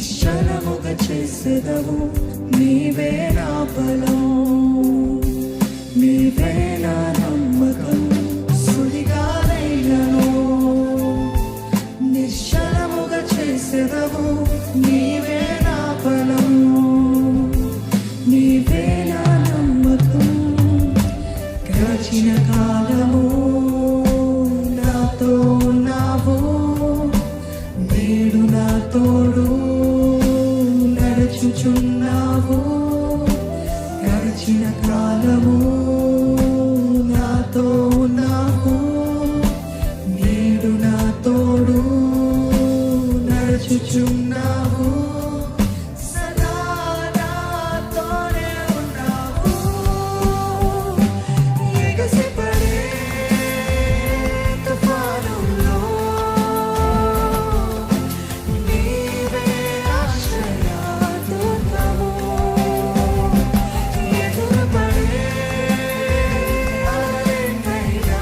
నిశ్చలముగా చేసేదవు. నీవే నా బలం, నీవే నా నమ్మకం. సుడిగాలైనను నిశ్చలముగా చేసేదవు. నీవే నా బలం, నీవే నా నమ్మకం. గడిచిన కాలము నాతో ఉన్నావు, నేడు నా తోడు నడుచుచున్నావు. గడిచిన కాలము నాతో ఉన్నావు, నేడు నా తోడు నడుచుచున్నావు. సదా నాతోనే ఉన్నావు. ఎగసిపడే తుఫానుల్లో నీవే ఆశ్రయదుర్గము. ఎదురుపడే అలలెన్నైనా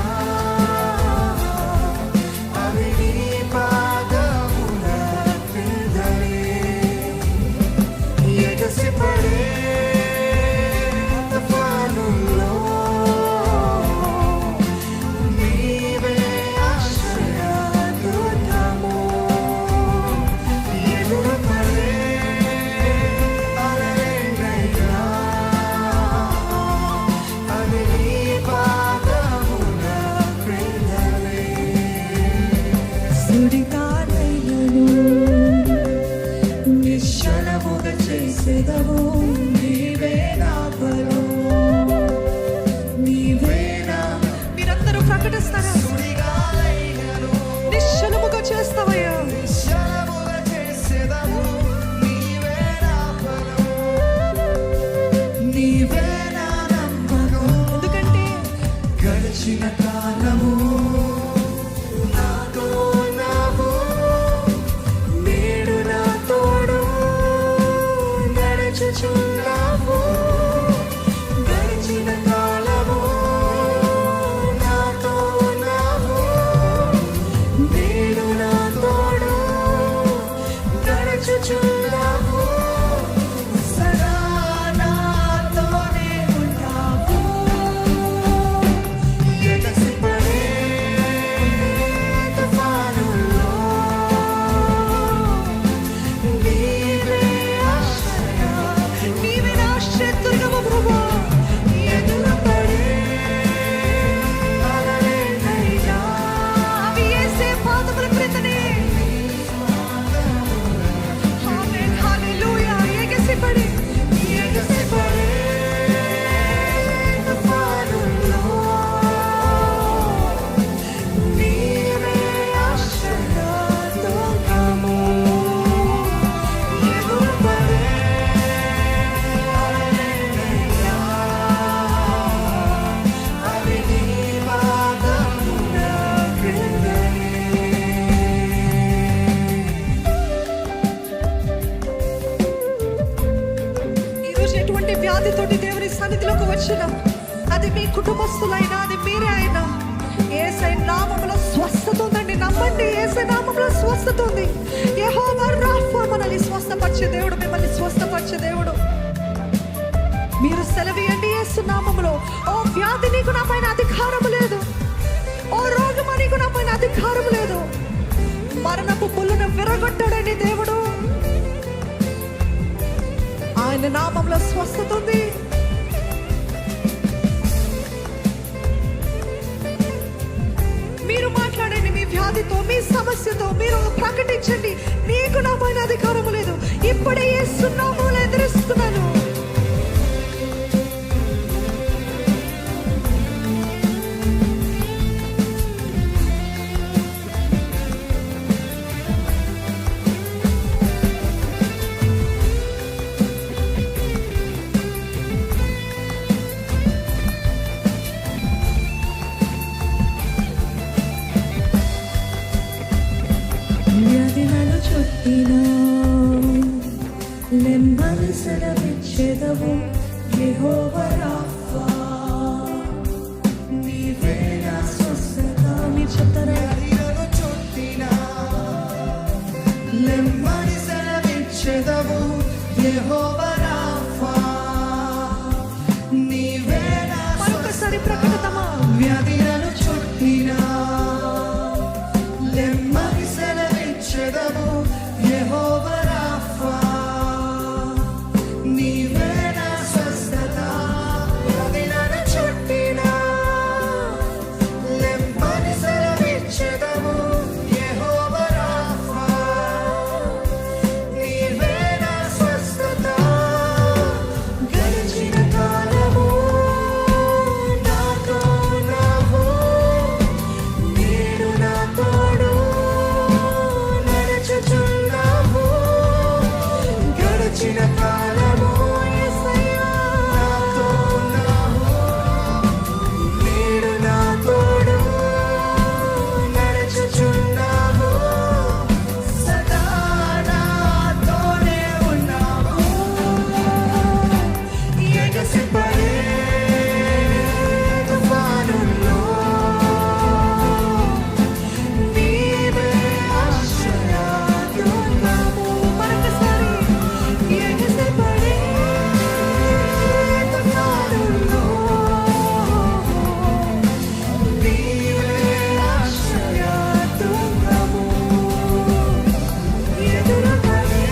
అవి నీ పాదముల క్రిందనే. ఎగసిపడే తుఫానుల్లో నీవే ఆశ్రయదుర్గము. ఎదురుపడే అలలెన్నైనా అవి నీ పాదముల క్రిందనే. సుడిగాలైనను నిశ్చలముగా చేసేదవు. నీవే నా బలం, నీవే నా. మీరందరూ ప్రకటిస్తారా? సుడిగాలైనను నిశ్చలముగా చేస్తావయ్యా. నిశ్చలముగా చేసేదవు. నీవే నా బలం, నీవే నా నమ్మకం. ఎందుకంటే గడిచిన కాలము నాతో ఉన్నావు, నేడు నా తోడు నడుచుచున్నావు. గడిచిన కాలము నాతో ఉన్నావు, నేడు నా తోడు నడుచుచున్నావు. సదా నాతోనే ఉన్నావు. ఎగసిపడే తుఫానుల్లో నీవే ఆశ్రయ. నీవే నా ఆశ్రయదుర్గము ప్రభువా. ఎదురుపడే అలలెన్నైనా అవి యేసే పాదముల క్రిందనే. ఆమేన్, హల్లెలూయా. ఎగసిపడి ఎగసిపడే తుఫానుల్లో నీవే ఆశ్రయదుర్గము. ఎదురుపడే అలలెన్నైనా అవి నీ పాదముల క్రిందనే. ఈరోజు ఎటువంటి వ్యాధితోటి దేవుని సన్నిధిలోకి వచ్చినా, అది మీ కుటుంబస్తులైనా, అది మీరే అయినా, యేసయ్య నామములో స్వస్థత ఉందండి. నమ్మండి, యేసయ్య నామములో స్వస్థత ఉంది. యెహోవా రాఫా మనల్ని స్వస్థపరిచే దేవుడు, మిమ్మల్ని స్వస్థపరిచే దేవుడు. మీరు సెలవీయండి యేసు నామములో. ఓ వ్యాధి, నీకు నా పైన అధికారం లేదు. ఓ రోగమా, నీకు నా పైన అధికారం లేదు. మరణపు పుల్లును విరగొట్టాడండి దేవుడు. ఆయన నామంలో స్వస్థత ఉంది. మీరు మాట్లాడండి, మీ వ్యాధితో, మీ సమస్యతో మీరు ప్రకటించండి. నీకు నా పైన అధికారం లేదు. ఇప్పుడే యేసు నామములో ఎదురిస్తున్నాను. వ్యాధి నన్ను చుట్టినా స్వస్థతనిచ్చెదవు యెహోవా రాఫా, నీవే నా మరొకసారి ప్రకటిద్దామా? వ్యాధి నన్ను చుట్టినా నెమ్మది సెలవిచ్చెదవు యెహోవా రాఫా, నీవే నా స్వస్థత. వ్యాధి నన్ను చుట్టినా నెమ్మది సెలవిచ్చెదవు యెహోవా రాఫా, నీవే నా స్వస్థత. గడిచిన కాలము నాతో ఉన్నావు, నేడు నా తోడు నడుచుచున్నావు. గడిచిన కాలము యేసయ్యా నాతో ఉన్నావు, నేడు నా తోడు నడుచుచున్నావు. సదా నాతోనే ఉన్నావు. ఎగసిపడే తుఫానుల్లో నీవే ఆశ్రయదుర్గము. మరొకసారి ఎగసిపడే తుఫానుల్లో నీవే ఆశ్రయదుర్గము. ఎదురుపడే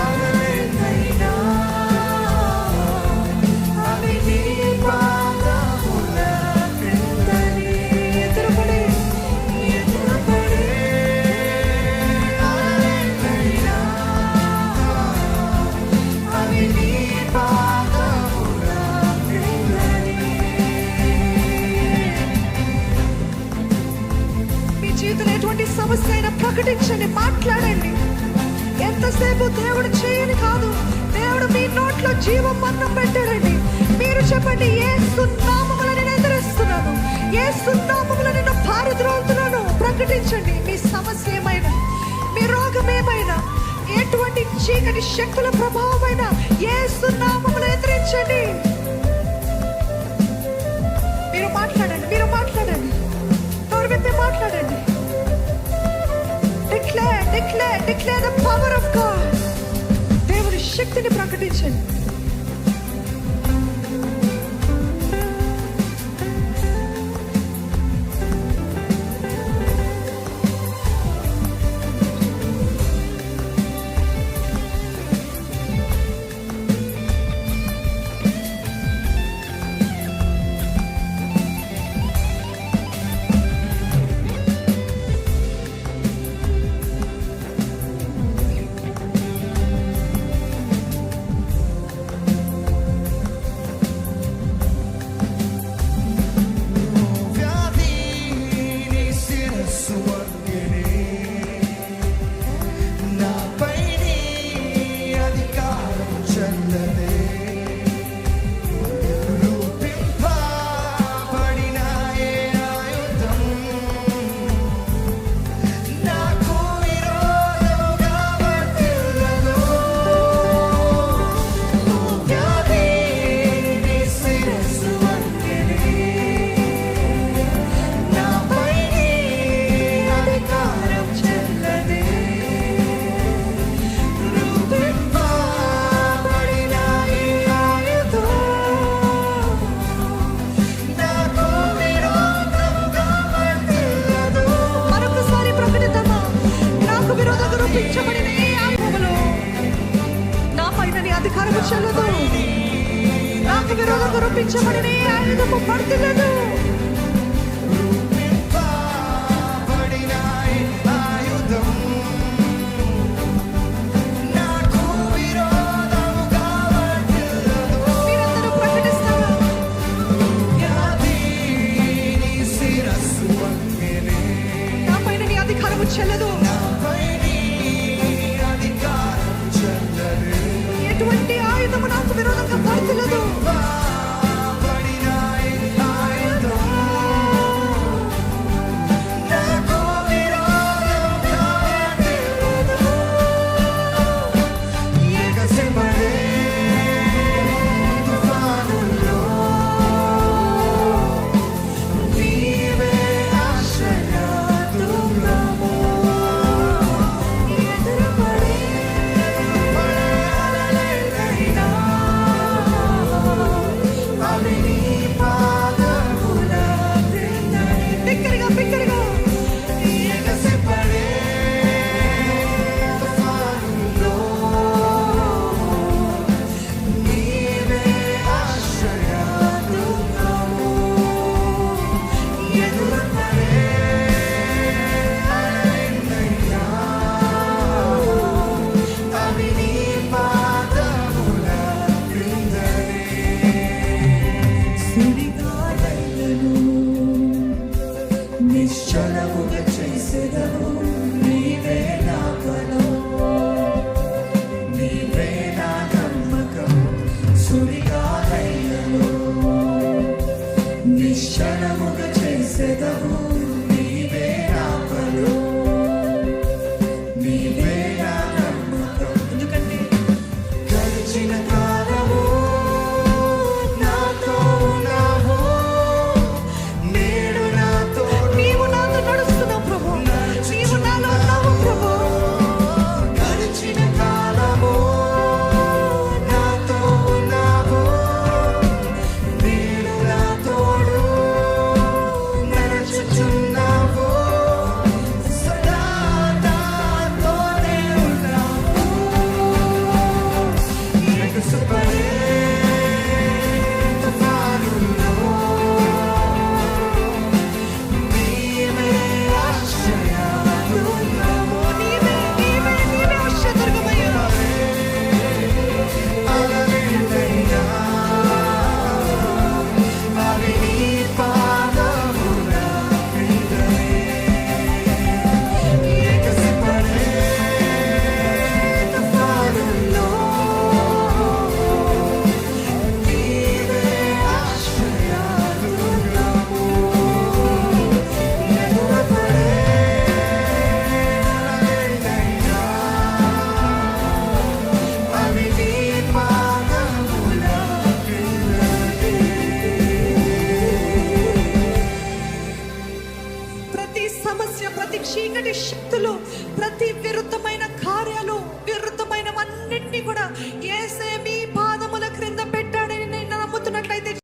అలలెన్నైనా అవి నీ పాదముల క్రిందనే. ఎదురుపడే అలలెన్నైనా అవి నీ పాదముల క్రిందనే. మీ జీవితంలో ఎటువంటి సమస్య అయినా ప్రకటించండి, మాట్లాడండి. ఎంతసేపు దేవుడు చేయని కాదు, దేవుడు మీ నోట్లో జీవం మన్నం పెట్టాడండి. మీరు చెప్పండి, యేసు నామములో నేను ఎదురిస్తున్నాను, యేసు నామములో నేను పారద్రోలుతున్నాను. ప్రకటించండి. మీ సమస్య ఏమైనా, మీ రోగం ఏమైనా, ఎటువంటి చీకటి శక్తుల ప్రభావమైన యేసు నామములో ఎదిరించండి. మీరు మాట్లాడండి, మీరు మాట్లాడండి, నోరు విప్పి మాట్లాడండి. Declare the power of God. దేవుని శక్తిని ప్రకటించండి. వ్యాధి నీ శిరస్సు వంగెనే, నాపై నీ అధికారం చెల్లదే. రూపింపబడిన ఏ ఆయుధం నాకు విరోధముగా వర్తిల్లదు. వ్యాధి నీ శిరస్సు వంగెనే, నాపై నీ అధికారం చెల్లదే. రూపింపబడిన ఏ ఆయుధం నాకు విరోధముగా వర్తిల్లదు. మరొకసారి ప్రకటిద్దామా? నాకు విరోధంగా రూపించబడిన ఏ ఆత్మములు నా పైన నీ అధికారము చెల్లదు. నాకు విరోధంగా రూపించబడిన ఏ ఆయుధము వర్తిల్లదు. రూపింపబడిన ఏ ఆయుధం నాకు విరోధముగా వర్తిల్లదు. మీరందరూ ప్రకటిస్తారా? వ్యాధి నీ శిరస్సు వంగెనే, నా పైన నీ అధికారము చెల్లదు. నాపై నీ అధికారం చెల్లదే. ఎటువంటి ఆయుధము నాకు విరోధంగా వర్తిల్లదు. రూపింపబడిన ఏ ఆయుధం చీకటి శక్తులు, ప్రతి విరుద్ధమైన కార్యాలు, విరుద్ధమైనవన్నిటినీ కూడా యేసే